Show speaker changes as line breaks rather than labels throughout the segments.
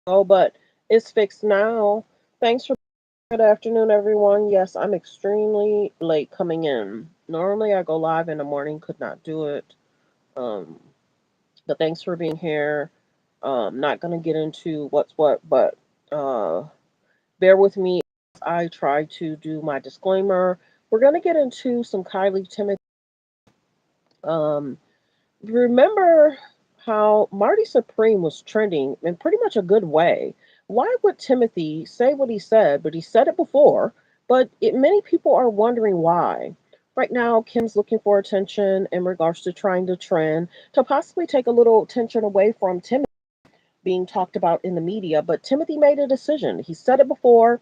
Oh, but it's fixed now. Thanks for good afternoon, everyone. Yes, I'm extremely late coming in. Normally, I go live in the morning, could not do it. Um, but thanks for being here. Not gonna get into what's what, but uh, bear with me as I try to do my disclaimer. We're gonna get into some Kylie Timothy. Um, Remember how Marty Supreme was trending in pretty much a good way? Why would Timothy say what he said, but he said it before, but many people are wondering why. Right now, Kim's looking for attention in regards to trying to trend to possibly take a little attention away from Timothy being talked about in the media. But Timothy made a decision. He said it before,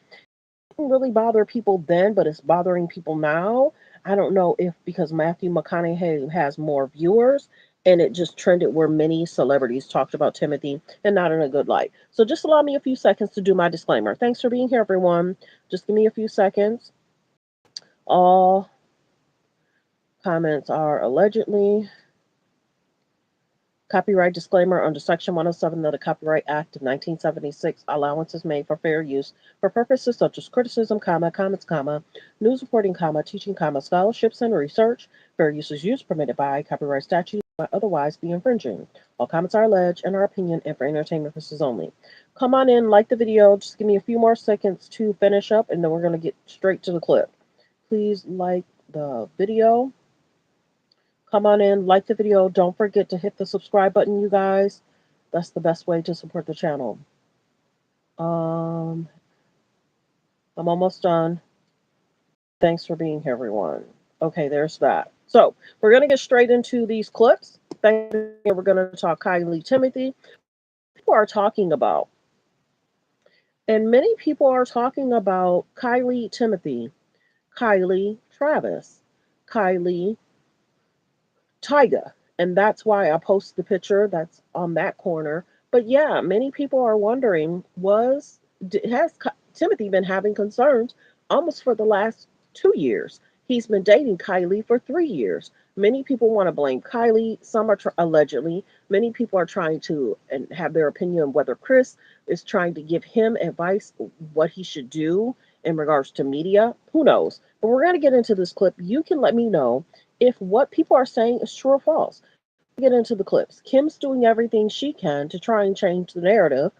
didn't really bother people then, but it's bothering people now. I don't know if because Matthew McConaughey has more viewers and it just trended where many celebrities talked about Timothy and not in a good light. So just allow me a few seconds to do my disclaimer. Thanks for being here, everyone. Just give me a few seconds. All comments are allegedly. Copyright disclaimer under Section 107 of the Copyright Act of 1976. Allowance is made for fair use for purposes such as criticism, comments, news reporting, teaching, scholarships, and research. Fair use is used permitted by copyright statute but otherwise be infringing. All comments are alleged and our opinion and for entertainment purposes only. Come on in, like the video. Just give me a few more seconds to finish up, and then we're going to get straight to the clip. Please like the video. Come on in, like the video. Don't forget to hit the subscribe button, you guys. That's the best way to support the channel. Um, I'm almost done. Thanks for being here, everyone. Okay, there's that. So we're gonna get straight into these clips. Thank you. We're gonna talk Kylie Timothy. People are talking about, and many people are talking about Kylie Timothy, Kylie Travis, Kylie Tyga. And that's why I posted the picture that's on that corner. But yeah, many people are wondering has Timothy been having concerns almost for the last 2 years? He's been dating Kylie for 3 years. Many people want to blame Kylie. Some are allegedly. Many people are trying to and have their opinion on whether Chris is trying to give him advice what he should do in regards to media. Who knows? But we're going to get into this clip. You can let me know if what people are saying is true or false. Get into the clips. Kim's doing everything she can to try and change the narrative.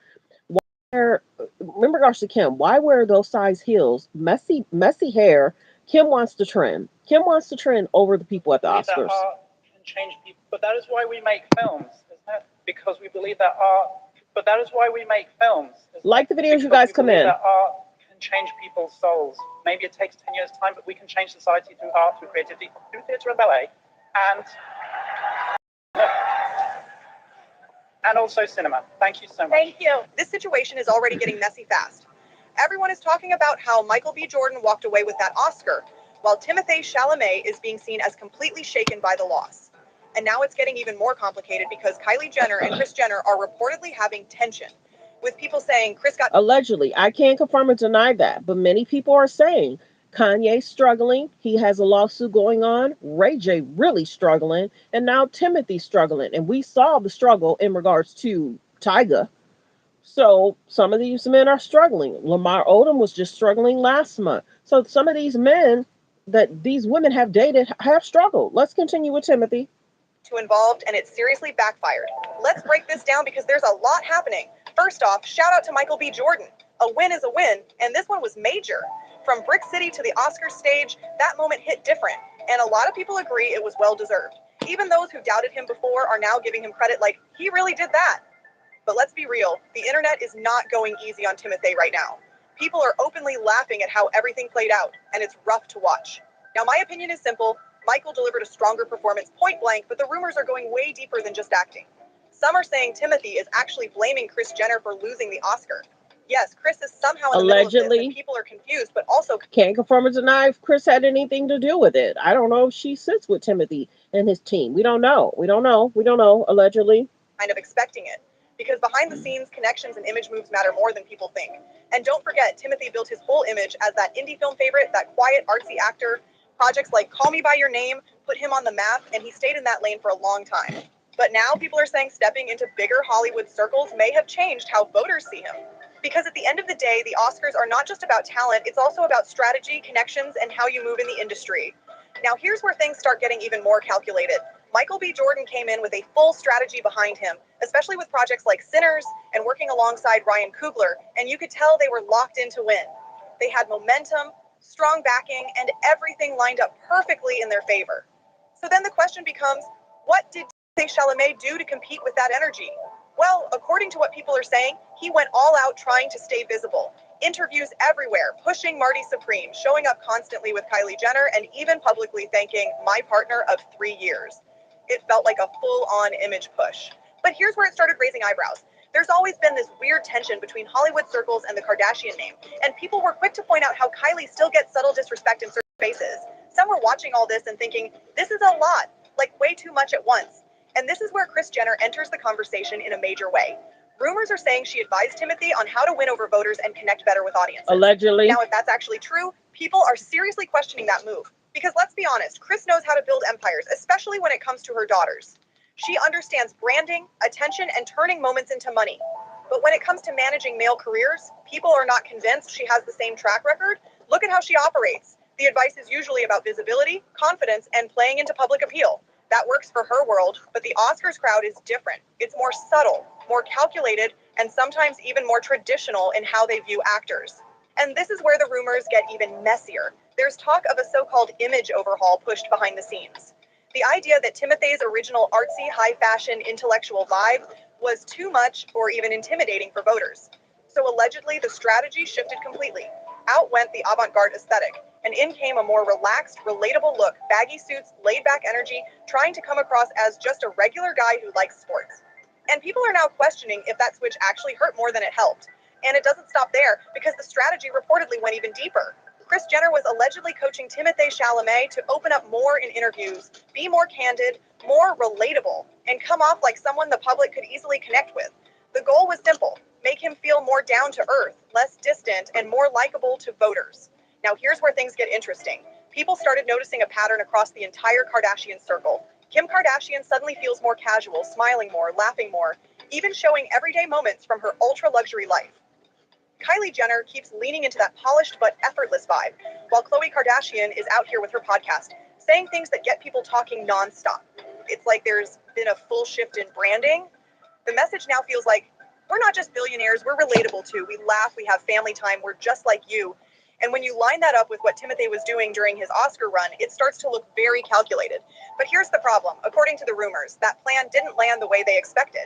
Why in regards to Kim, why wear those size heels? Messy hair. Kim wants to trend. Kim wants to trend over the people at the Oscars.
That art can change people, but that is why we make films, isn't it? Because we believe that art. But that is why we make films.
Like the videos, you guys come in.
That art can change people's souls. Maybe it takes 10 years' time, but we can change society through art, through creativity, through theatre and ballet, and also cinema. Thank you so much.
Thank you. This situation is already getting messy fast. Everyone is talking about how Michael B. Jordan walked away with that Oscar, while Timothée Chalamet is being seen as completely shaken by the loss. And now it's getting even more complicated because Kylie Jenner and Kris Jenner are reportedly having tension, with people saying Kris got...
Allegedly. I can't confirm or deny that, but many people are saying Kanye's struggling. He has a lawsuit going on. Ray J really struggling. And now Timothy's struggling. And we saw the struggle in regards to Tyga. So some of these men are struggling. Lamar Odom was just struggling last month. So some of these men that these women have dated have struggled. Let's continue with Timothy.
Too involved, and it seriously backfired. Let's break this down because there's a lot happening. First off, shout out to Michael B. Jordan. A win is a win, and this one was major. From Brick City to the Oscars stage, that moment hit different, and a lot of people agree it was well-deserved. Even those who doubted him before are now giving him credit like, he really did that. But let's be real, the internet is not going easy on Timothée right now. People are openly laughing at how everything played out, and it's rough to watch. Now, my opinion is simple. Michael delivered a stronger performance point blank, but the rumors are going way deeper than just acting. Some are saying Timothée is actually blaming Kris Jenner for losing the Oscar. Yes, Kris is somehow in the middle of this, and people are confused, but also
can't confirm or deny if Kris had anything to do with it. I don't know if she sits with Timothy and his team. We don't know. Allegedly.
Kind of expecting it. Because behind the scenes, connections and image moves matter more than people think. And don't forget, Timothée built his whole image as that indie film favorite, that quiet, artsy actor. Projects like Call Me By Your Name put him on the map, and he stayed in that lane for a long time. But now people are saying stepping into bigger Hollywood circles may have changed how voters see him. Because at the end of the day, the Oscars are not just about talent, it's also about strategy, connections, and how you move in the industry. Now here's where things start getting even more calculated. Michael B. Jordan came in with a full strategy behind him, especially with projects like Sinners and working alongside Ryan Coogler, and you could tell they were locked in to win. They had momentum, strong backing, and everything lined up perfectly in their favor. So then the question becomes, what did Chalamet do to compete with that energy? Well, according to what people are saying, he went all out trying to stay visible. Interviews everywhere, pushing Marty Supreme, showing up constantly with Kylie Jenner, and even publicly thanking my partner of 3 years. It felt like a full-on image push. But here's where it started raising eyebrows. There's always been this weird tension between Hollywood circles and the Kardashian name, and people were quick to point out how Kylie still gets subtle disrespect in certain spaces. Some were watching all this and thinking, this is a lot, like way too much at once. And this is where Kris Jenner enters the conversation in a major way. Rumors are saying she advised Timothy on how to win over voters and connect better with audiences.
Allegedly.
Now, if that's actually true, people are seriously questioning that move. Because let's be honest, Kris knows how to build empires, especially when it comes to her daughters. She understands branding, attention, and turning moments into money. But when it comes to managing male careers, people are not convinced she has the same track record. Look at how she operates. The advice is usually about visibility, confidence, and playing into public appeal. That works for her world, but the Oscars crowd is different. It's more subtle, more calculated, and sometimes even more traditional in how they view actors. And this is where the rumors get even messier. There's talk of a so-called image overhaul pushed behind the scenes. The idea that Timothee's original artsy, high-fashion, intellectual vibe was too much or even intimidating for voters. So allegedly, the strategy shifted completely. Out went the avant-garde aesthetic, and in came a more relaxed, relatable look, baggy suits, laid-back energy, trying to come across as just a regular guy who likes sports. And people are now questioning if that switch actually hurt more than it helped. And it doesn't stop there, because the strategy reportedly went even deeper. Kris Jenner was allegedly coaching Timothée Chalamet to open up more in interviews, be more candid, more relatable, and come off like someone the public could easily connect with. The goal was simple: make him feel more down to earth, less distant, and more likable to voters. Now here's where things get interesting. People started noticing a pattern across the entire Kardashian circle. Kim Kardashian suddenly feels more casual, smiling more, laughing more, even showing everyday moments from her ultra-luxury life. Kylie Jenner keeps leaning into that polished but effortless vibe, while Khloe Kardashian is out here with her podcast, saying things that get people talking nonstop. It's like there's been a full shift in branding. The message now feels like, we're not just billionaires, we're relatable too. We laugh, we have family time, we're just like you. And when you line that up with what Timothée was doing during his Oscar run, it starts to look very calculated. But here's the problem. According to the rumors, that plan didn't land the way they expected.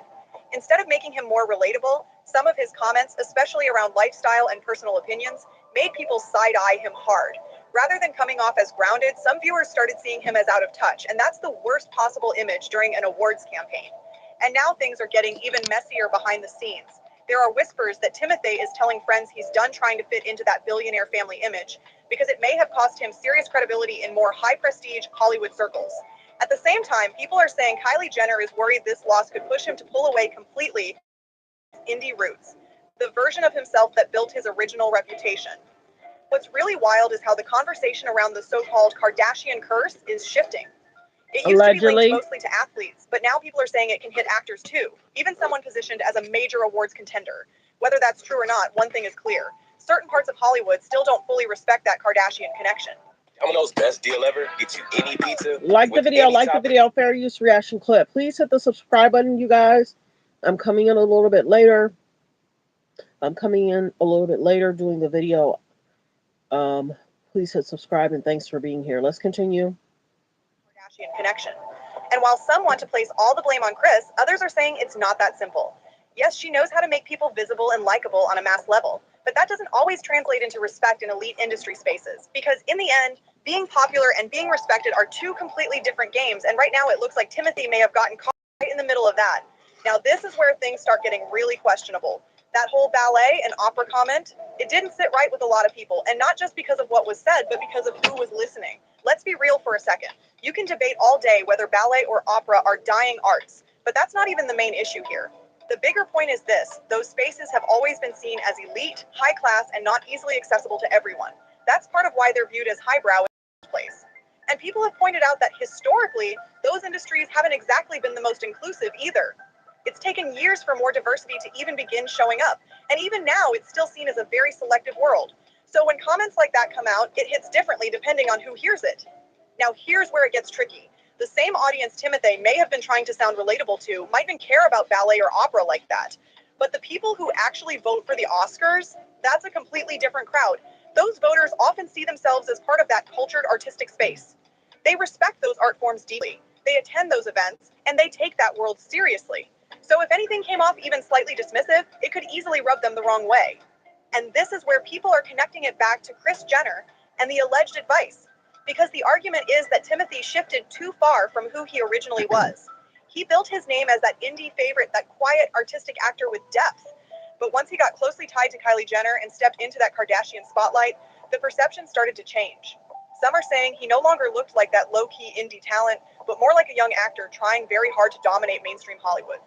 Instead of making him more relatable, some of his comments, especially around lifestyle and personal opinions, made people side-eye him hard. Rather than coming off as grounded, some viewers started seeing him as out of touch, and that's the worst possible image during an awards campaign. And now things are getting even messier behind the scenes. There are whispers that Timothée is telling friends he's done trying to fit into that billionaire family image, because it may have cost him serious credibility in more high-prestige Hollywood circles. At the same time, people are saying Kylie Jenner is worried this loss could push him to pull away completely from his indie roots, the version of himself that built his original reputation. What's really wild is how the conversation around the so-called Kardashian curse is shifting. It used to be linked
Allegedly.
mostly to athletes, but now people are saying it can hit actors too, even someone positioned as a major awards contender. Whether that's true or not, one thing is clear. Certain parts of Hollywood still don't fully respect that Kardashian connection.
Domino's best deal ever. Get you any pizza.
Like the
with
video,
any
like the
topping.
video, fair use reaction clip. Please hit the subscribe button, you guys. I'm coming in a little bit later. Doing the video. Please hit subscribe and thanks for being here. Let's continue.
Kardashian connection. And while some want to place all the blame on Kris, others are saying it's not that simple. Yes, she knows how to make people visible and likable on a mass level, but that doesn't always translate into respect in elite industry spaces, because in the end, being popular and being respected are two completely different games, and right now it looks like Timothée may have gotten caught right in the middle of that. Now this is where things start getting really questionable. That whole ballet and opera comment, it didn't sit right with a lot of people, and not just because of what was said, but because of who was listening. Let's be real for a second. You can debate all day whether ballet or opera are dying arts, but that's not even the main issue here. The bigger point is this: those spaces have always been seen as elite, high class, and not easily accessible to everyone. That's part of why they're viewed as highbrow in the first place. And And people have pointed out that historically, those industries haven't exactly been the most inclusive either. It's taken years for more diversity to even begin showing up. And even now, it's still seen as a very selective world. So when comments like that come out, it hits differently depending on who hears it. Now, here's where it gets tricky. The same audience Timothée may have been trying to sound relatable to might even care about ballet or opera like that. But the people who actually vote for the Oscars, that's a completely different crowd. Those voters often see themselves as part of that cultured artistic space. They respect those art forms deeply. They attend those events, and they take that world seriously. So if anything came off even slightly dismissive, it could easily rub them the wrong way. And this is where people are connecting it back to Kris Jenner and the alleged advice. Because the argument is that Timothée shifted too far from who he originally was. He built his name as that indie favorite, that quiet artistic actor with depth. But once he got closely tied to Kylie Jenner and stepped into that Kardashian spotlight, the perception started to change. Some are saying he no longer looked like that low-key indie talent, but more like a young actor trying very hard to dominate mainstream Hollywood.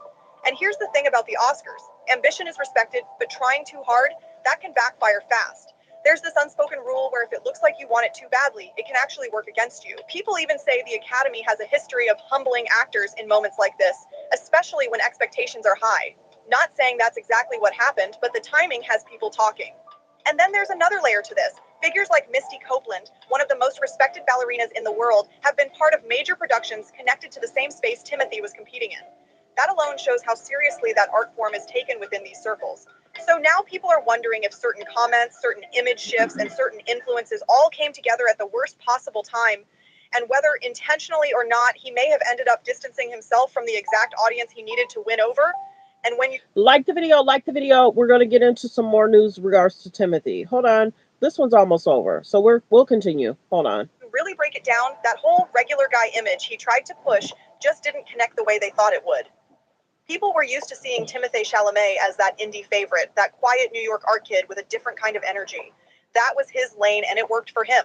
And here's the thing about the Oscars. Ambition is respected, but trying too hard, that can backfire fast. There's this unspoken rule where if it looks like you want it too badly, it can actually work against you. People even say the Academy has a history of humbling actors in moments like this, especially when expectations are high. Not saying that's exactly what happened, but the timing has people talking. And then there's another layer to this. Figures like Misty Copeland, one of the most respected ballerinas in the world, have been part of major productions connected to the same space Timothée was competing in. That alone shows how seriously that art form is taken within these circles. So now people are wondering if certain comments, certain image shifts, and certain influences all came together at the worst possible time, and whether intentionally or not, he may have ended up distancing himself from the exact audience he needed to win over. And when you
Like the video. We're going to get into some more news regards to Timothée. Hold on. This one's almost over. So we'll continue. Hold on.
really break it down, that whole regular guy image he tried to push just didn't connect the way they thought it would. People were used to seeing Timothée Chalamet as that indie favorite, that quiet New York art kid with a different kind of energy. That was his lane and it worked for him.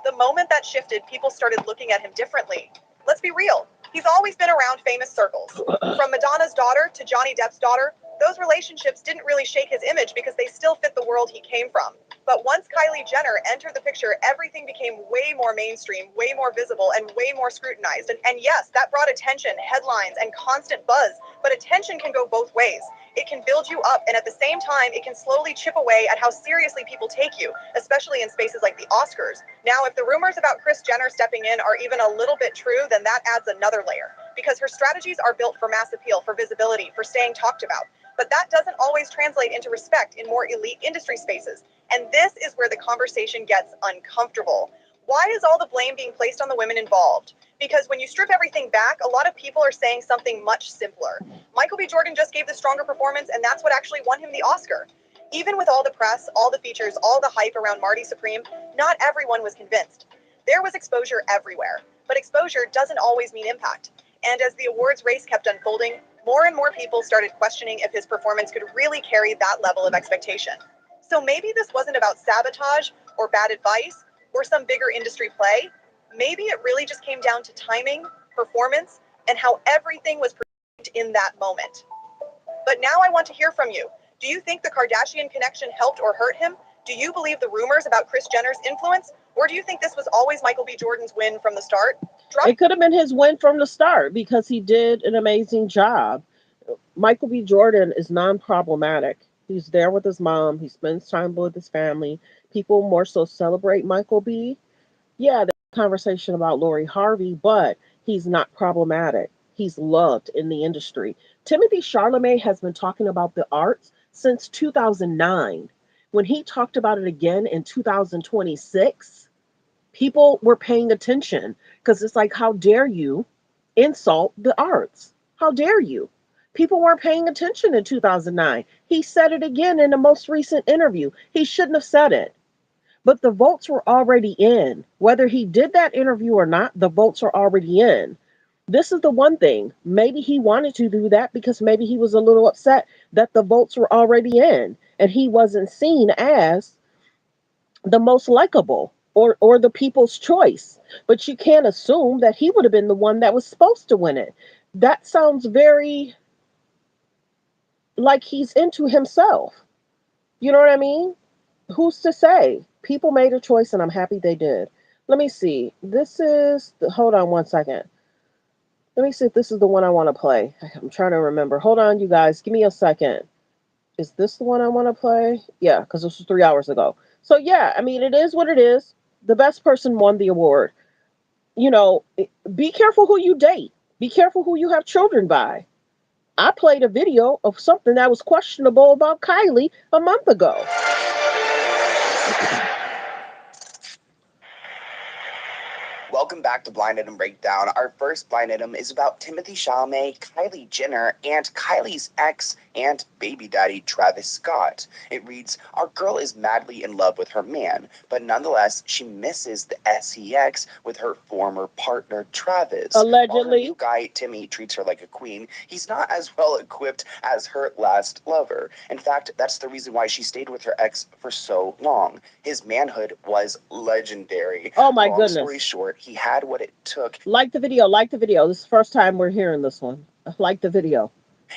The moment that shifted, people started looking at him differently. Let's be real. He's always been around famous circles. From Madonna's daughter to Johnny Depp's daughter, those relationships didn't really shake his image because they still fit the world he came from. But once Kylie Jenner entered the picture, everything became way more mainstream, way more visible, and way more scrutinized. And yes, that brought attention, headlines, and constant buzz. But attention can go both ways. It can build you up, and at the same time, it can slowly chip away at how seriously people take you, especially in spaces like the Oscars. Now, if the rumors about Kris Jenner stepping in are even a little bit true, then that adds another layer. Because her strategies are built for mass appeal, for visibility, for staying talked about. But that doesn't always translate into respect in more elite industry spaces. And this is where the conversation gets uncomfortable. Why is all the blame being placed on the women involved? Because when you strip everything back, a lot of people are saying something much simpler. Michael B. Jordan just gave the stronger performance, and that's what actually won him the Oscar. Even with all the press, all the features, all the hype around Marty Supreme, not everyone was convinced. There was exposure everywhere, but exposure doesn't always mean impact. And as the awards race kept unfolding, more and more people started questioning if his performance could really carry that level of expectation. So maybe this wasn't about sabotage or bad advice or some bigger industry play. Maybe it really just came down to timing, performance, and how everything was perceived in that moment. But now I want to hear from you. Do you think the Kardashian connection helped or hurt him? Do you believe the rumors about Kris Jenner's influence? Or do you think this was always Michael B. Jordan's win from the start?
It could have been his win from the start because he did an amazing job. Michael B. Jordan is non-problematic. He's there with his mom. He spends time with his family. People more so celebrate Michael B. Yeah, there's a conversation about Lori Harvey, but he's not problematic. He's loved in the industry. Timothy Chalamet has been talking about the arts since 2009. When he talked about it again in 2026, people were paying attention because it's like, how dare you insult the arts? How dare you? People weren't paying attention in 2009. He said it again in the most recent interview. He shouldn't have said it. But the votes were already in. Whether he did that interview or not, the votes are already in. This is the one thing. Maybe he wanted to do that because maybe he was a little upset that the votes were already in and he wasn't seen as the most likable or the people's choice. But you can't assume that he would have been the one that was supposed to win it. That sounds very like he's into himself. You know what I mean? Who's to say? People made a choice and I'm happy they did. Let me see. Hold on one second. Let me see if this is the one I want to play. I'm trying to remember. Hold on, you guys. Give me a second. Is this the one I want to play? Yeah, because this was 3 hours ago. So, yeah, I mean, it is what it is. The best person won the award. You know, be careful who you date, be careful who you have children by. I played a video of something that was questionable about Kylie a month ago.
Welcome back to Blind Item Breakdown. Our first blind item is about Timothée Chalamet, Kylie Jenner, and Kylie's ex and baby daddy Travis Scott. It reads, "Our girl is madly in love with her man, but nonetheless she misses the sex with her former partner Travis. While her
Allegedly.
new guy Timmy treats her like a queen, he's not as well equipped as her last lover. In fact, that's the reason why she stayed with her ex for so long. His manhood was legendary.
Oh my
Long story
goodness.
short, he had what it took
Like the video, like the video. This is the first time we're hearing this one. Like the video.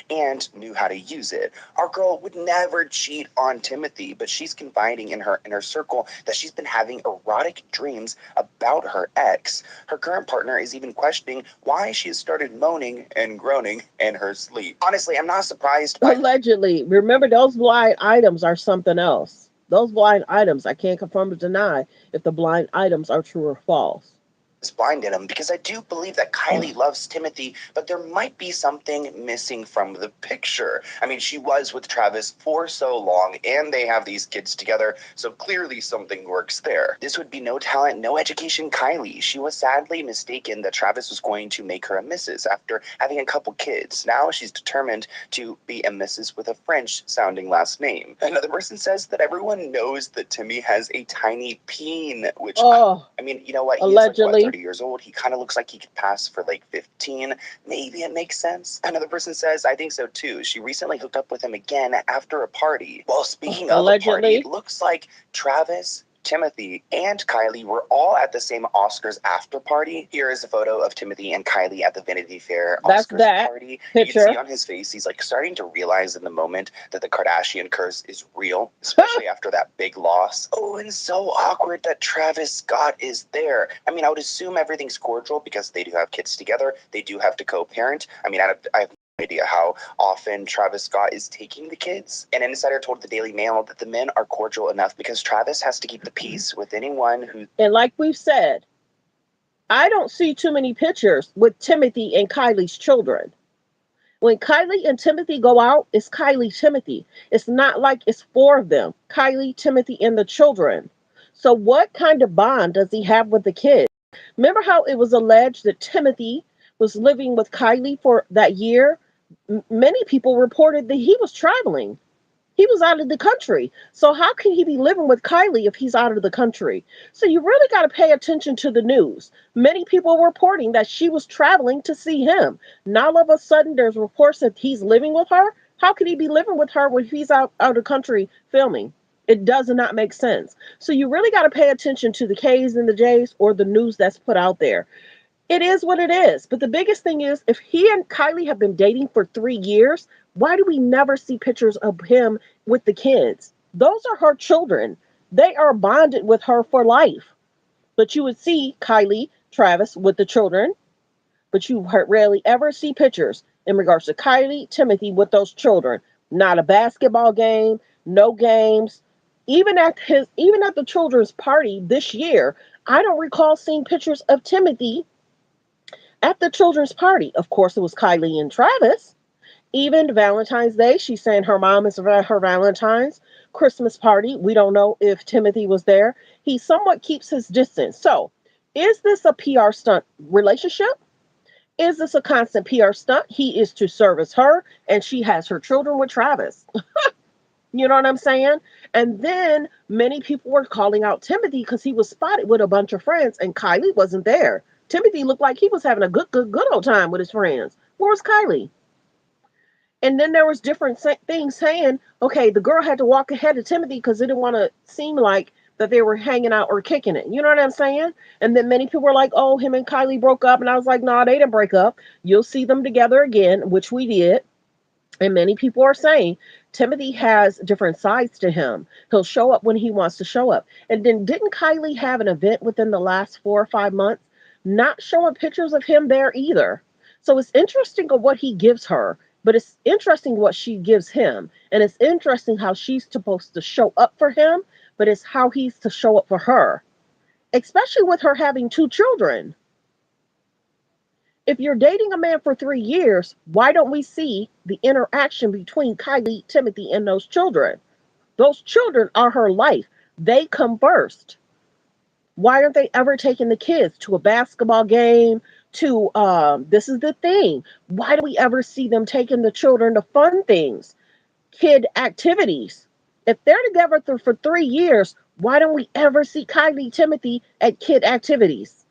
and knew how to use it. Our girl would never cheat on Timothy, but she's confiding in her inner circle that she's been having erotic dreams about her ex. Her current partner is even questioning why she has started moaning and groaning in her sleep. Honestly, I'm not surprised by
Allegedly. Remember, those blind items are something else. Those blind items, I can't confirm or deny if the blind items are true or false.
this blind in him, because I do believe that Kylie loves Timothy, but there might be something missing from the picture. I mean, she was with Travis for so long, and they have these kids together, so clearly something works there. This would be no talent, no education Kylie. She was sadly mistaken that Travis was going to make her a missus after having a couple kids. Now she's determined to be a missus with a French-sounding last name. Another person says that everyone knows that Timmy has a tiny peen, which,
Oh,
I mean, you know what? He's like, what,
allegedly.
30 years old? He kind of looks like he could pass for like 15. Maybe it makes sense. Another person says, I think so too. She recently hooked up with him again after a party. Well, speaking of a party,
Allegedly.
it looks like Travis, Timothy, and Kylie were all at the same Oscars after party. Here is a photo of Timothy and Kylie at the Vanity Fair
That's
Oscars
that
party. You can see
picture.
on his face, he's like starting to realize in the moment that the Kardashian curse is real, especially after that big loss. Oh, and so awkward that Travis Scott is there. I mean, I would assume everything's cordial because they do have kids together. They do have to co-parent. I mean, I have no idea how often Travis Scott is taking the kids. An insider told the Daily Mail that the men are cordial enough because Travis has to keep the peace with anyone who.
And like we've said, I don't see too many pictures with Timothy and Kylie's children. When Kylie and Timothy go out, it's Kylie Timothy. It's not like it's four of them. Kylie, Timothy, and the children. So what kind of bond does he have with the kids? Remember how it was alleged that Timothy was living with Kylie for that year? Many people reported that he was traveling. He was out of the country. So how can he be living with Kylie if he's out of the country? So you really got to pay attention to the news. Many people were reporting that she was traveling to see him. Now all of a sudden there's reports that he's living with her. How could he be living with her when he's out of the country filming? It does not make sense. So you really got to pay attention to the K's and the J's or the news that's put out there. It is what it is. But the biggest thing is, if he and Kylie have been dating for 3 years, why do we never see pictures of him with the kids? Those are her children. They are bonded with her for life. But you would see Kylie, Travis with the children, but you rarely ever see pictures in regards to Kylie, Timothy with those children. Not a basketball game, no games. Even at the children's party this year, I don't recall seeing pictures of Timothy at the children's party. Of course, it was Kylie and Travis. Even Valentine's Day, she's saying her mom is her Valentine's Christmas party. We don't know if Timothy was there. He somewhat keeps his distance. So, is this a PR stunt relationship? Is this a constant PR stunt? He is to service her, and she has her children with Travis. You know what I'm saying? And then many people were calling out Timothy because he was spotted with a bunch of friends, and Kylie wasn't there. Timothy looked like he was having a good old time with his friends. Where was Kylie? And then there was different things saying, okay, the girl had to walk ahead of Timothy because it didn't want to seem like that they were hanging out or kicking it. You know what I'm saying? And then many people were like, oh, him and Kylie broke up. And I was like, no, nah, they didn't break up. You'll see them together again, which we did. And many people are saying Timothy has different sides to him. He'll show up when he wants to show up. And then didn't Kylie have an event within the last 4 or 5 months not showing pictures of him there either? So it's interesting of what he gives her, but it's interesting what she gives him. And it's interesting how she's supposed to show up for him, but it's how he's to show up for her, especially with her having two children. If you're dating a man for 3 years, why don't we see the interaction between Kylie, Timothy, and those children? Those children are her life. They come first. Why aren't they ever taking the kids to a basketball game? To this is the thing. Why do we ever see them taking the children to fun things, kid activities? If they're together for 3 years, why don't we ever see Kylie Timothy at kid activities?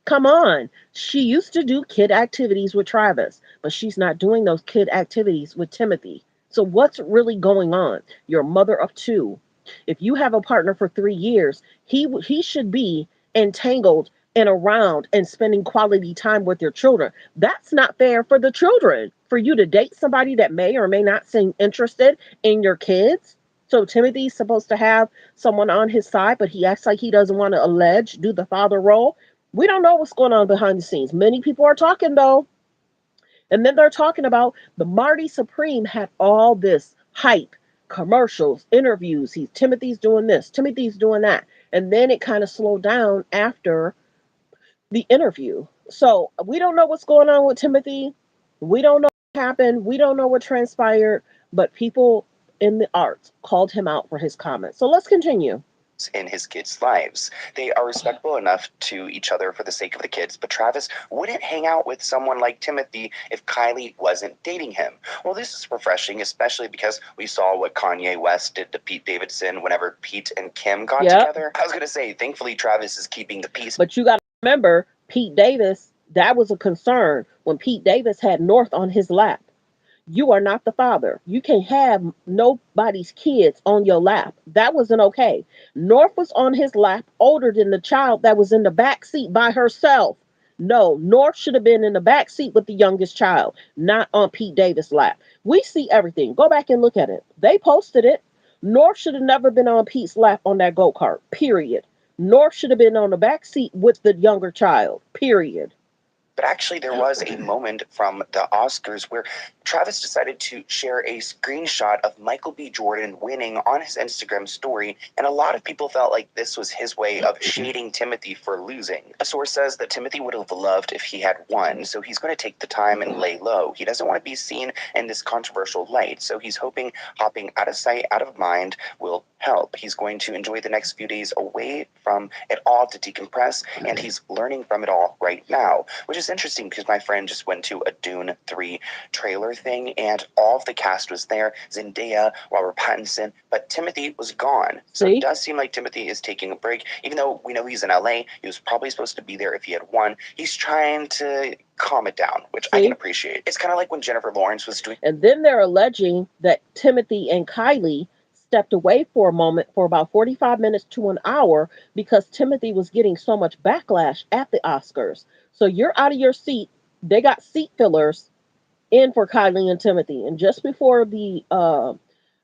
Come on. She used to do kid activities with Travis, but she's not doing those kid activities with Timothy. So what's really going on? You're a mother of two. If you have a partner for 3 years, he should be entangled and around and spending quality time with your children. That's not fair for the children. For you to date somebody that may or may not seem interested in your kids. So Timothy's supposed to have someone on his side, but he acts like he doesn't want to do the father role. We don't know what's going on behind the scenes. Many people are talking though. And then they're talking about the Marty Supreme had all this hype, commercials, interviews. Timothy's doing this, Timothy's doing that. And then it kind of slowed down after the interview. So we don't know what's going on with Timothy. We don't know what happened. We don't know what transpired, but people in the arts called him out for his comments. So let's continue.
In his kids' lives. They are respectful enough to each other for the sake of the kids, but Travis wouldn't hang out with someone like Timothy if Kylie wasn't dating him. Well, this is refreshing, especially because we saw what Kanye West did to Pete Davidson whenever Pete and Kim got together. I was going to say, thankfully, Travis is keeping the peace.
But you got to remember, Pete Davis, that was a concern when Pete Davis had North on his lap. You are not the father. You can't have nobody's kids on your lap. That wasn't okay. North was on his lap, older than the child that was in the back seat by herself. No, North should have been in the back seat with the youngest child, not on Pete Davis' lap. We see everything. Go back and look at it. They posted it. North should have never been on Pete's lap on that go-kart, period. North should have been on the back seat with the younger child, period.
But actually, there was a moment from the Oscars where Travis decided to share a screenshot of Michael B. Jordan winning on his Instagram story, and a lot of people felt like this was his way of shading Timothy for losing. A source says that Timothy would have loved if he had won, so he's going to take the time and lay low. He doesn't want to be seen in this controversial light, so he's hoping hopping out of sight, out of mind will help. He's going to enjoy the next few days away from it all to decompress, and he's learning from it all right now, which is interesting because my friend just went to a Dune 3 trailer thing, and all of the cast was there. Zendaya, Robert Pattinson, but Timothy was gone. So it does seem like Timothy is taking a break. Even though we know he's in LA, he was probably supposed to be there if he had won. He's trying to calm it down, which I can appreciate. It's kind of like when Jennifer Lawrence was doing.
And then they're alleging that Timothy and Kylie stepped away for a moment for about 45 minutes to an hour because Timothy was getting so much backlash at the Oscars. So you're out of your seat. They got seat fillers in for Kylie and Timothy. And just before the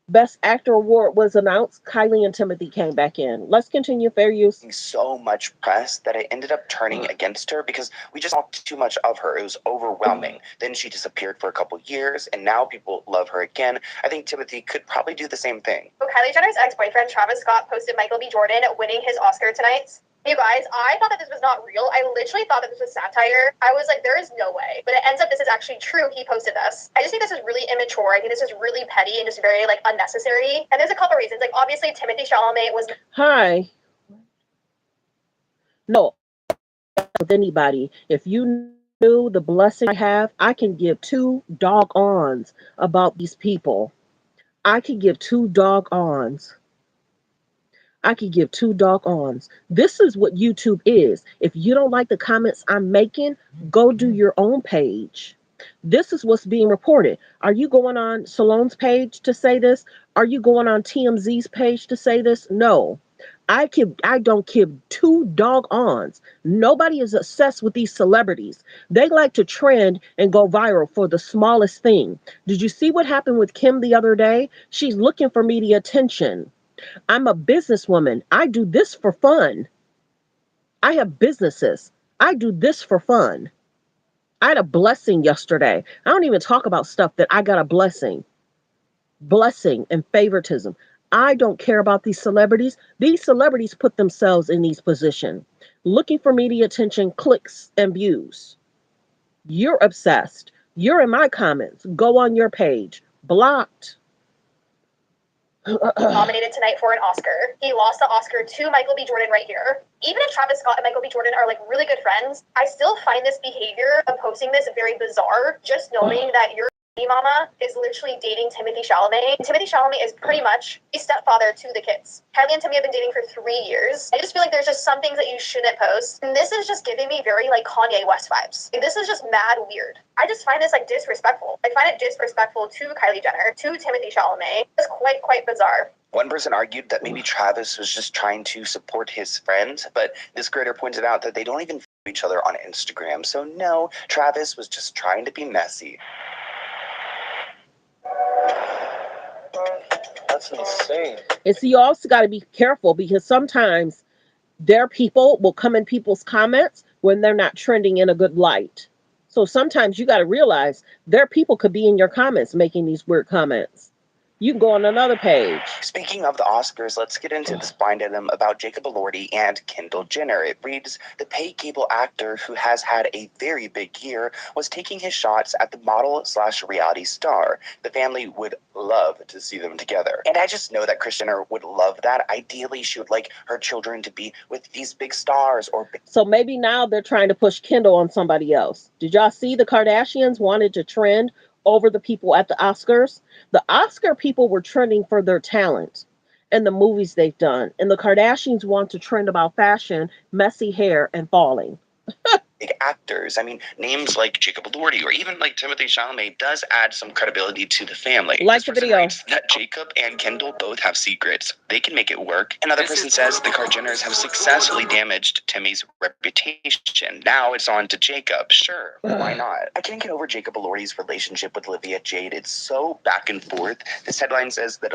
Best Actor Award was announced, Kylie and Timothy came back in. Let's continue, fair use.
So much press that I ended up turning against her because we just saw too much of her. It was overwhelming. Then she disappeared for a couple years, and now people love her again. I think Timothy could probably do the same thing.
So Kylie Jenner's ex-boyfriend Travis Scott posted Michael B. Jordan winning his Oscar tonight. You guys, I thought that this was not real. I literally thought that this was satire. I was like, there is no way. But it ends up this is actually true. He posted this. I just think this is really immature. I think this is really petty and just very, unnecessary. And there's a couple reasons. Obviously, Timothy Chalamet was...
Hi. No, with anybody. If you knew the blessing I have, I can give two dog-ons about these people. I could give two dog-ons. I could give two dog-ons. This is what YouTube is. If you don't like the comments I'm making, go do your own page. This is what's being reported. Are you going on Salone's page to say this? Are you going on TMZ's page to say this? No. I don't give two dog-ons. Nobody is obsessed with these celebrities. They like to trend and go viral for the smallest thing. Did you see what happened with Kim the other day? She's looking for media attention. I'm a businesswoman. I do this for fun. I have businesses. I do this for fun. I had a blessing yesterday. I don't even talk about stuff that I got a blessing. Blessing and favoritism. I don't care about these celebrities. These celebrities put themselves in these positions, looking for media attention, clicks, and views. You're obsessed. You're in my comments. Go on your page. Blocked.
Nominated tonight for an Oscar. He lost the Oscar to Michael B. Jordan right here. Even if Travis Scott and Michael B. Jordan are like really good friends, I still find this behavior of posting this very bizarre. Just knowing that your mama is literally dating Timothée Chalamet. And Timothée Chalamet is pretty much a stepfather to the kids. Kylie and Timmy have been dating for 3 years. I just feel like there's just some things that you shouldn't post. And this is just giving me very like Kanye West vibes. Like, this is just mad weird. I just find this like disrespectful. I find it disrespectful to Kylie Jenner, to Timothée Chalamet. It's quite bizarre.
One person argued that maybe Travis was just trying to support his friend, but this creator pointed out that they don't even follow each other on Instagram. So no, Travis was just trying to be messy.
That's insane.
And so you also got to be careful because sometimes their people will come in people's comments when they're not trending in a good light. So sometimes you got to realize their people could be in your comments making these weird comments. You can go on another page.
Speaking of the Oscars, let's get into this blind item about Jacob Elordi and Kendall Jenner. It reads, the paid cable actor who has had a very big year was taking his shots at the model/reality star. The family would love to see them together. And I just know that Kris Jenner would love that. Ideally, she would like her children to be with these big stars or big...
So maybe now they're trying to push Kendall on somebody else. Did y'all see the Kardashians wanted to trend over the people at the Oscars? The Oscar people were trending for their talent and the movies they've done. And the Kardashians want to trend about fashion, messy hair, and falling.
big actors. I mean, names like Jacob Elordi or even like Timothée Chalamet does add some credibility to the family.
Like the video.
That Jacob and Kendall both have secrets. They can make it work. Another person says the Kardashians have successfully damaged Timmy's reputation. Now it's on to Jacob. Sure, why not? I can't get over Jacob Elordi's relationship with Olivia Jade. It's so back and forth. This headline says that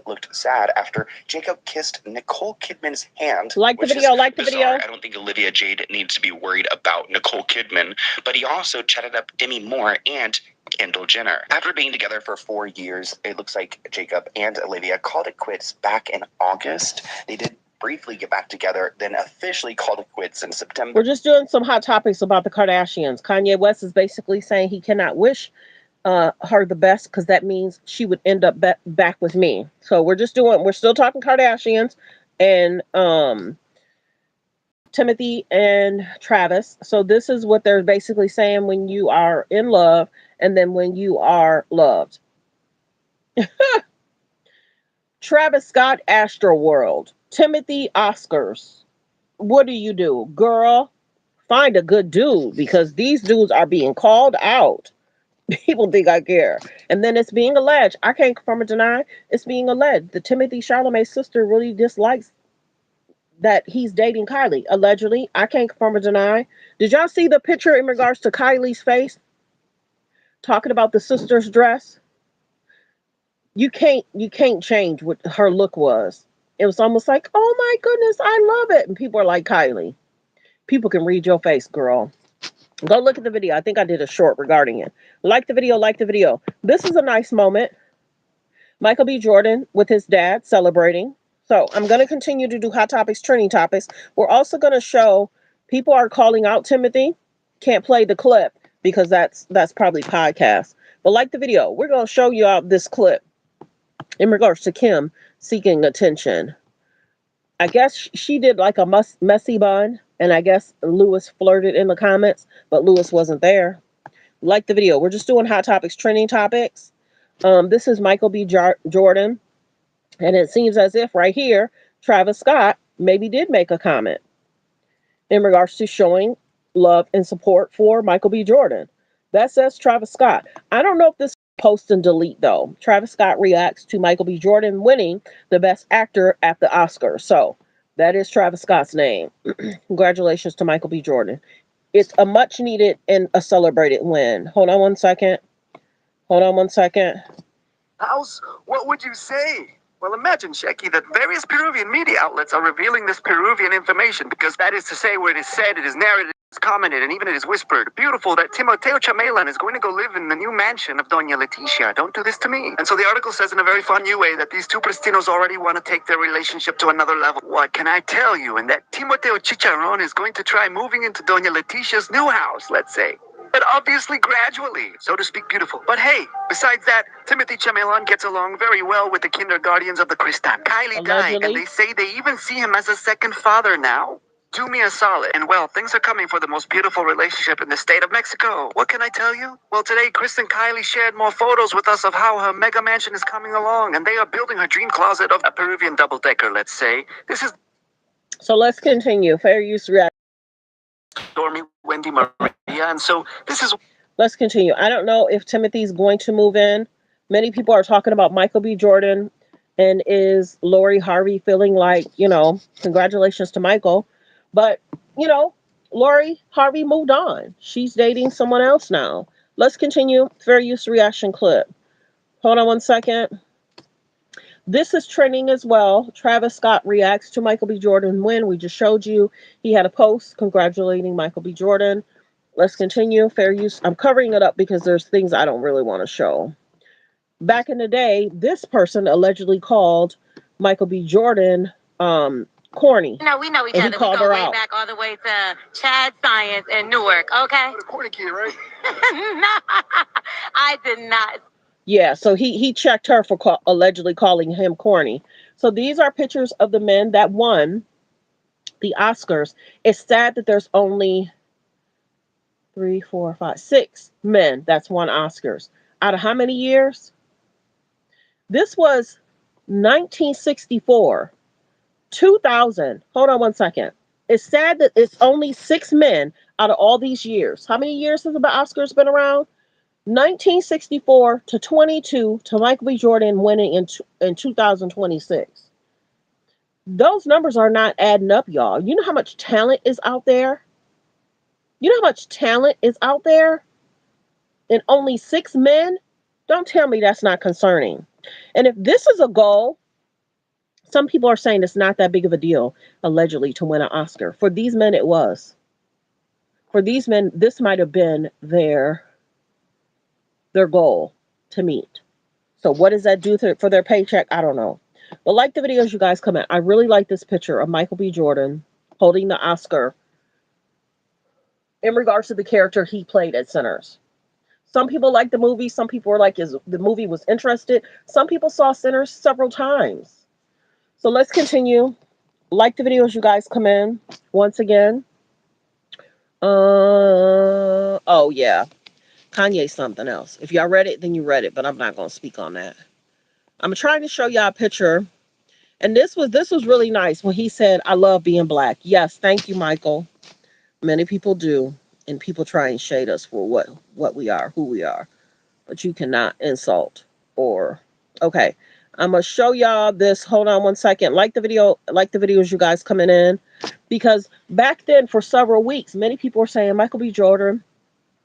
looked sad after Jacob kissed Nicole Kidman's hand.
Like the video, like the video.
I don't think Olivia Jade needs to be worried about Nicole Kidman, but he also chatted up Demi Moore and Kendall Jenner. After being together for 4 years, it looks like Jacob and Olivia called it quits back in August. They did briefly get back together, then officially called it quits in September.
We're just doing some hot topics about the Kardashians. Kanye West is basically saying he cannot wish her the best because that means she would end up back with me. So we're still talking Kardashians and Timothy and Travis. So this is what they're basically saying when you are in love and then when you are loved. Travis Scott, Astroworld. Timothy, Oscars. What do? Girl, find a good dude because these dudes are being called out. People think I care. And then it's being alleged. I can't confirm or deny. It's being alleged. The Timothée Chalamet's sister really dislikes that he's dating Kylie. Allegedly. I can't confirm or deny. Did y'all see the picture in regards to Kylie's face? Talking about the sister's dress? You can't change what her look was. It was almost like, oh my goodness, I love it. And people are like, Kylie, people can read your face, girl. Go look at the video. I think I did a short regarding it. Like the video, like the video. This is a nice moment. Michael B. Jordan with his dad celebrating. So I'm going to continue to do hot topics, trending topics. We're also going to show people are calling out Timothy. Can't play the clip because that's probably podcast. But like the video, we're going to show you out this clip in regards to Kim seeking attention. I guess she did like a messy bun. And I guess Lewis flirted in the comments, but Lewis wasn't there. Like the video. We're just doing hot topics, trending topics. This is Michael B. Jordan. And it seems as if right here, Travis Scott maybe did make a comment in regards to showing love and support for Michael B. Jordan. That says Travis Scott. I don't know if this is post and delete, though. Travis Scott reacts to Michael B. Jordan winning the Best Actor at the Oscars. So That is Travis Scott's name. Congratulations to Michael B. Jordan. It's a much needed and a celebrated win. Hold on one second. Hold on one second.
House, what would you say? Well, imagine, Shecky, that various Peruvian media outlets are revealing this Peruvian information because that is to say, where it is said, it is narrated, it is commented, and even it is whispered. Beautiful that Timoteo Chamelan is going to go live in the new mansion of Doña Leticia. Don't do this to me. And so the article says in a very fun new way that these two Pristinos already want to take their relationship to another level. What can I tell you? And that Timoteo Chicharron is going to try moving into Doña Leticia's new house, let's say. But obviously gradually, so to speak, beautiful. But hey, besides that, Timothy Chamelan gets along very well with the kinderguardians of the Cristan. Kylie died, and they say they even see him as a second father now. Do me a solid. And well, things are coming for the most beautiful relationship in the state of Mexico. What can I tell you? Well, today, Chris and Kylie shared more photos with us of how her mega mansion is coming along, and they are building her dream closet of a Peruvian double-decker, let's say. This is...
So let's continue. Fair use reaction.
Stormy Wendy Maria, and so this is...
Let's continue. I don't know if Timothy's going to move in. Many people are talking about Michael B. Jordan, and is Lori Harvey feeling like, congratulations to Michael. But, Lori Harvey moved on. She's dating someone else now. Let's continue. Fair use reaction clip. Hold on one second. This is trending as well. Travis Scott reacts to Michael B. Jordan win. We just showed you. He had a post congratulating Michael B. Jordan. Let's continue. Fair use. I'm covering it up because there's things I don't really want to show. Back in the day, this person allegedly called Michael B. Jordan corny.
No, we know each
and
other.
He called
we go
her
way
out.
back all the way to Chad Science in Newark, okay?
The corny kid, right?
No, I did not.
Yeah, so he checked her for allegedly calling him corny. So these are pictures of the men that won the Oscars. It's sad that there's only 3, 4, 5, 6 men that's won Oscars. Out of how many years? This was 1964, 2000. Hold on one second. It's sad that it's only 6 men out of all these years. How many years has the Oscars been around? 1964 to 22 to Michael B. Jordan winning in 2026. Those numbers are not adding up, y'all. You know how much talent is out there? You know how much talent is out there? And only 6 men? Don't tell me that's not concerning. And if this is a goal, some people are saying it's not that big of a deal, allegedly, to win an Oscar. For these men, it was. For these men, this might have been their goal to meet. So what does that do for their paycheck? I don't know. But like the videos, you guys comment. I really like this picture of Michael B. Jordan holding the Oscar in regards to the character he played at Sinners. Some people like the movie. Some people were like, the movie was interested. Some people saw Sinners several times. So let's continue. Like the videos, you guys come in. Once again. Oh, yeah. Kanye's something else. If y'all read it, then you read it. But I'm not going to speak on that. I'm trying to show y'all a picture. And this was really nice when he said, I love being black. Yes, thank you, Michael. Many people do. And people try and shade us for what we are, who we are. But you cannot insult or... Okay. I'm going to show y'all this. Hold on one second. Like the videos, you guys coming in. Because back then, for several weeks, many people were saying Michael B. Jordan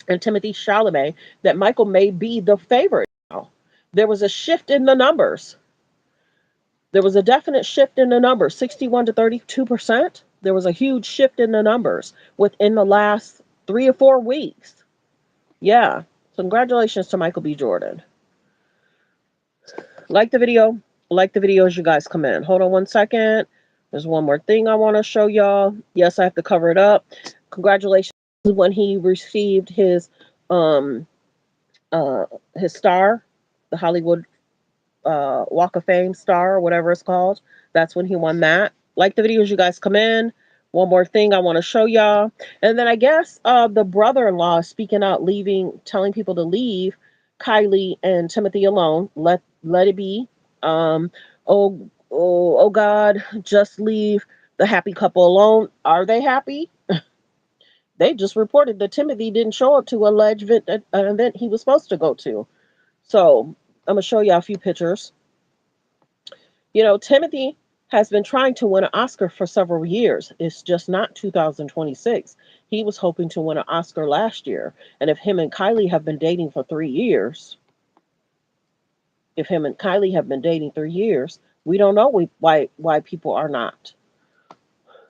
and Timothée Chalamet, that Michael may be the favorite now. There was a shift in the numbers. There was a definite shift in the numbers, 61 to 32%. There was a huge shift in the numbers within the last 3 or 4 weeks. Yeah. So congratulations to Michael B. Jordan. Like the video. Like the video as you guys come in. Hold on one second. There's one more thing I want to show y'all. Yes, I have to cover it up. Congratulations when he received his star, the Hollywood Walk of Fame star, or whatever it's called. That's when he won that. Like the videos, you guys come in. One more thing I want to show y'all. And then I guess the brother-in-law speaking out, telling people to leave Kylie and Timothy alone. Let it be. Oh God, just leave the happy couple alone. Are they happy? They just reported that Timothy didn't show up to alleged an event he was supposed to go to. So I'm going to show you a few pictures. Timothy has been trying to win an Oscar for several years. It's just not 2026. He was hoping to win an Oscar last year. And if him and Kylie have been dating for 3 years, if him and Kylie have been dating 3 years, we don't know why people are not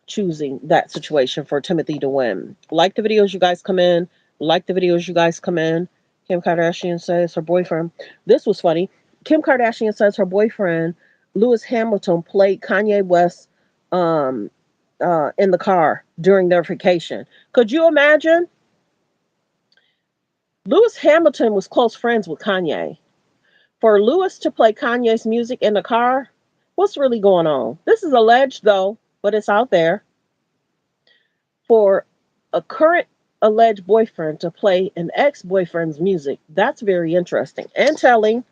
choosing that situation for Timothy to win. Like the videos you guys come in. Like the videos you guys come in. Kim Kardashian says her boyfriend. This was funny. Kim Kardashian says her boyfriend, Lewis Hamilton, played Kanye West um, in the car during their vacation. Could you imagine? Lewis Hamilton was close friends with Kanye. For Lewis to play Kanye's music in the car, what's really going on? This is alleged though, but it's out there. For a current alleged boyfriend to play an ex-boyfriend's music, that's very interesting and telling.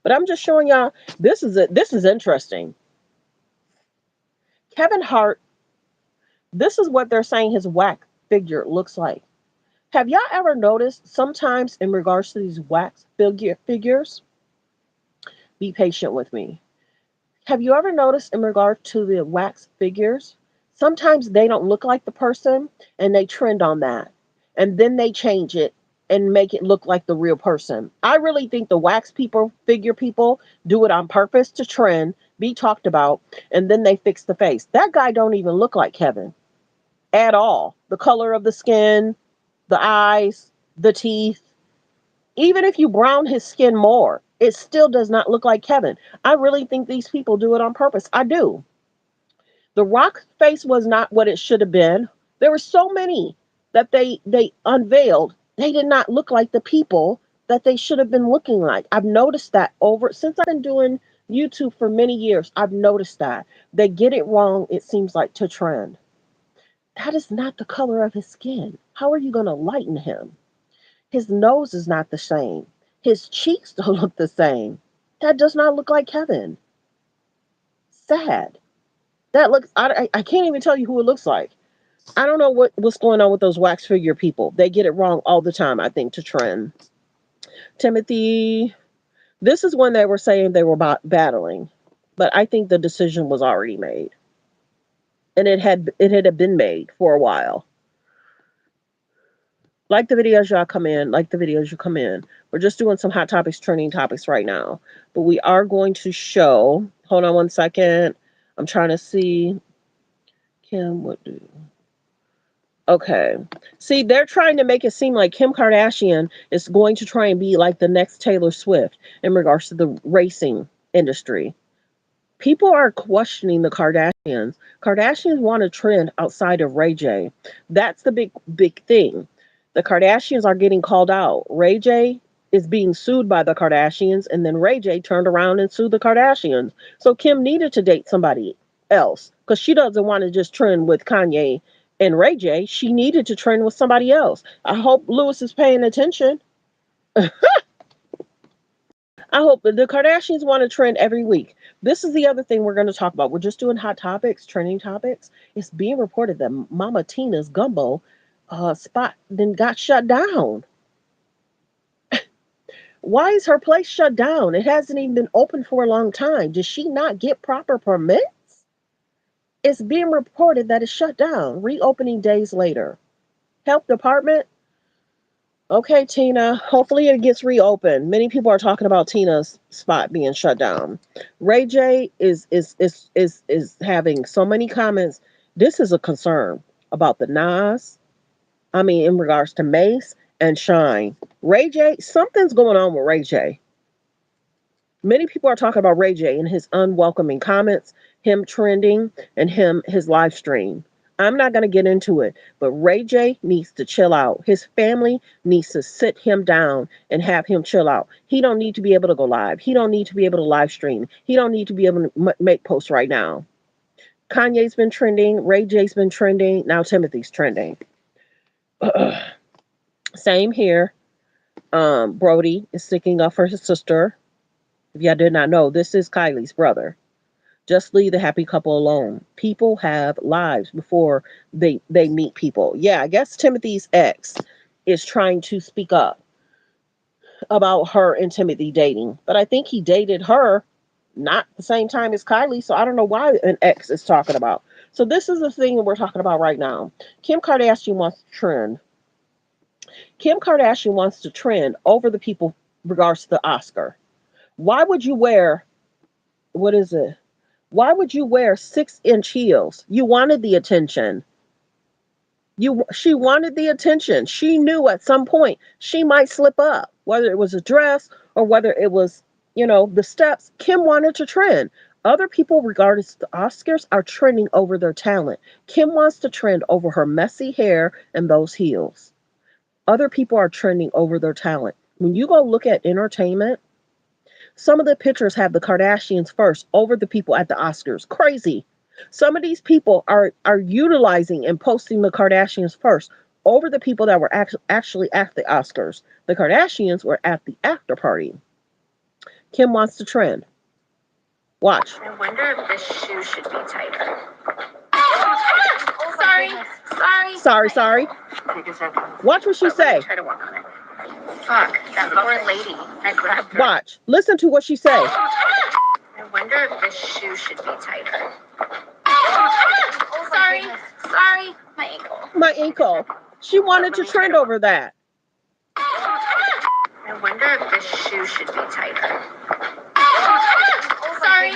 But I'm just showing y'all this is interesting. Kevin Hart, this is what they're saying his wax figure looks like. Have y'all ever noticed sometimes in regards to these wax figures? Be patient with me. Have you ever noticed in regard to the wax figures? Sometimes they don't look like the person and they trend on that. And then they change it and make it look like the real person. I really think the wax people, figure people, do it on purpose to trend, be talked about, and then they fix the face. That guy don't even look like Kevin at all. The color of the skin, the eyes, the teeth, even if you brown his skin more, it still does not look like Kevin. I really think these people do it on purpose. I do. The Rock face was not what it should have been. There were so many that they unveiled. They did not look like the people that they should have been looking like. I've noticed that over since I've been doing YouTube for many years. I've noticed that. They get it wrong, it seems like, to trend. That is not the color of his skin. How are you going to lighten him? His nose is not the same. His cheeks don't look the same. That does not look like Kevin. Sad. That looks. I can't even tell you who it looks like. I don't know what's going on with those wax figure people. They get it wrong all the time. I think to trend. Timothy. This is when they were saying they were battling, but I think the decision was already made, and it had been made for a while. Like the videos y'all come in, like the videos you come in. We're just doing some hot topics, trending topics right now. But we are going to show, hold on one second. I'm trying to see. Kim, what do? Okay. See, they're trying to make it seem like Kim Kardashian is going to try and be like the next Taylor Swift in regards to the racing industry. People are questioning the Kardashians. Kardashians want to trend outside of Ray J. That's the big thing. The Kardashians are getting called out. Ray J is being sued by the Kardashians, and then Ray J turned around and sued the Kardashians. So Kim needed to date somebody else because she doesn't want to just trend with Kanye and Ray J. She needed to trend with somebody else. I hope Lewis is paying attention. I hope the Kardashians want to trend every week. This is the other thing we're going to talk about. We're just doing hot topics, trending topics. It's being reported that Mama Tina's gumbo spot then got shut down. Why is her place shut down? It hasn't even been open for a long time. Did she not get proper permits? It's being reported that it's shut down, reopening days later. Health department. Okay, Tina. Hopefully it gets reopened. Many people are talking about Tina's spot being shut down. Ray J is having so many comments. This is a concern about the Nas. I mean, in regards to Mace and Shine. Ray J, something's going on with Ray J. Many people are talking about Ray J and his unwelcoming comments, him trending, and his live stream. I'm not going to get into it, but Ray J needs to chill out. His family needs to sit him down and have him chill out. He don't need to be able to go live. He don't need to be able to live stream. He don't need to be able to make posts right now. Kanye's been trending. Ray J's been trending. Now Timothy's trending. Same here. Brody is sticking up for his sister. If y'all did not know, this is Kylie's brother. Just leave the happy couple alone. People have lives before they meet people. Yeah, I guess Timothy's ex is trying to speak up about her and Timothy dating. But I think he dated her not the same time as Kylie, so I don't know why an ex is talking about. So this is the thing that we're talking about right now. Kim Kardashian wants to trend. Kim Kardashian wants to trend over the people regards to the Oscar. Why would you wear, what is it? Why would you wear 6-inch heels? You wanted the attention. She wanted the attention. She knew at some point she might slip up, whether it was a dress or whether it was, the steps. Kim wanted to trend. Other people, regardless of the Oscars, are trending over their talent. Kim wants to trend over her messy hair and those heels. Other people are trending over their talent. When you go look at entertainment, some of the pictures have the Kardashians first over the people at the Oscars. Crazy. Some of these people are utilizing and posting the Kardashians first over the people that were actually at the Oscars. The Kardashians were at the after party. Kim wants to trend. Watch.
I wonder if this shoe should be tighter. Oh, sorry.
Sorry.
Take a second.
Watch what she say.
Try to walk on it. Fuck, that poor lady. I grabbed her.
Watch. Listen to what she say.
I wonder if this shoe should be tighter. Oh, sorry. My ankle.
She wanted to trend over that.
I wonder if this shoe should be tighter. Oh, sorry.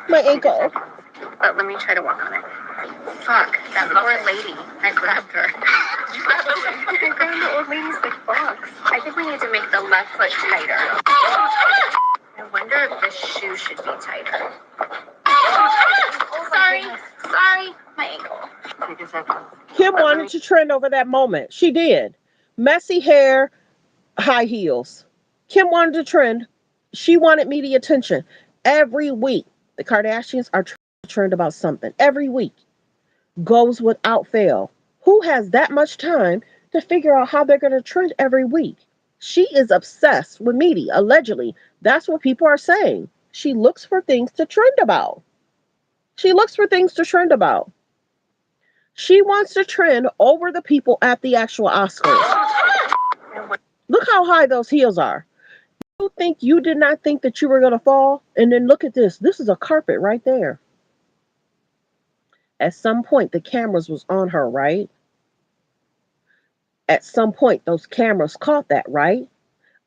My ankle. But let me try to walk on it. Fuck, that poor lady. I grabbed her. I grabbed the old lady's big box. I think we need to make the left foot tighter. I wonder if this shoe should be tighter. Oh, sorry. My ankle. Take a second.
Kim wanted to trend over that moment. She did. Messy hair, high heels. Kim wanted to trend. She wanted media attention. Every week, the Kardashians are trying to trend about something. Every week. Goes without fail. Who has that much time to figure out how they're going to trend every week? She is obsessed with media, allegedly. That's what people are saying. She looks for things to trend about. She wants to trend over the people at the actual Oscars. Look how high those heels are. You did not think that you were going to fall? And then look at this. This is a carpet right there. At some point, the cameras was on her, right? At some point, those cameras caught that, right?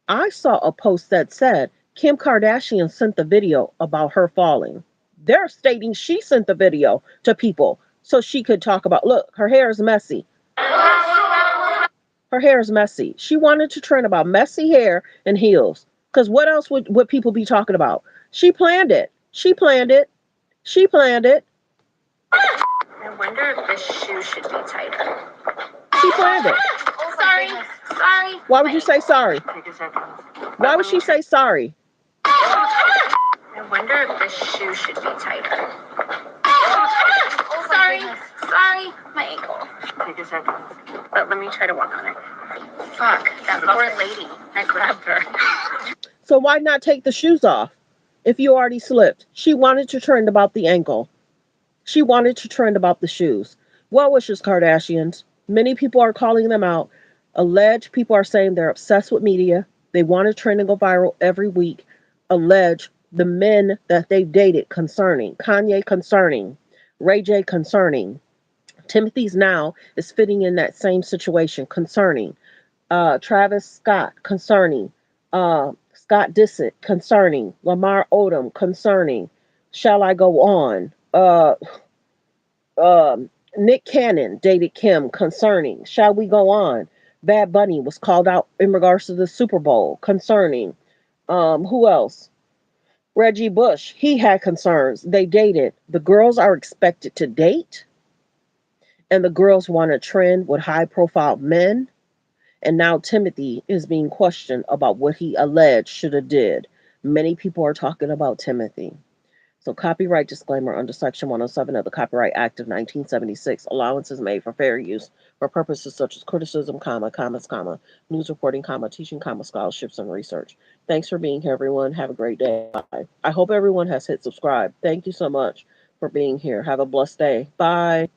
I saw a post that said Kim Kardashian sent the video about her falling. They're stating she sent the video to people so she could talk about, look, her hair is messy. Her hair is messy. She wanted to trend about messy hair and heels. Because what else would people be talking about? She planned it. She planned it.
I wonder if this shoe should be tighter.
She planned it.
Oh, sorry.
Why would you say sorry?
Take a second.
Why would she say sorry?
I wonder if this shoe should be tighter. Oh, sorry. My ankle. Take a second. But let me try to walk on it. Fuck, that poor lady. I grabbed her.
So why not take the shoes off if you already slipped? She wanted to trend about the ankle. She wanted to trend about the shoes. Well wishes, Kardashians. Many people are calling them out. Alleged people are saying they're obsessed with media. They want to trend and go viral every week. Allege the men that they've dated concerning. Kanye concerning. Ray J concerning. Timothy's now is fitting in that same situation concerning. Travis Scott concerning. Scott Disick concerning. Lamar Odom concerning. Shall I go on? Nick Cannon dated Kim concerning. Shall we go on? Bad Bunny was called out in regards to the Super Bowl concerning. Who else? Reggie Bush, he had concerns. They dated. The girls are expected to date, and the girls want to trend with high profile men. And now Timothy is being questioned about what he alleged should have did. Many people are talking about Timothy. So copyright disclaimer under Section 107 of the Copyright Act of 1976. Allowance is made for fair use for purposes such as criticism, comments, news reporting, teaching, scholarships, and research. Thanks for being here, everyone. Have a great day. Bye. I hope everyone has hit subscribe. Thank you so much for being here. Have a blessed day. Bye.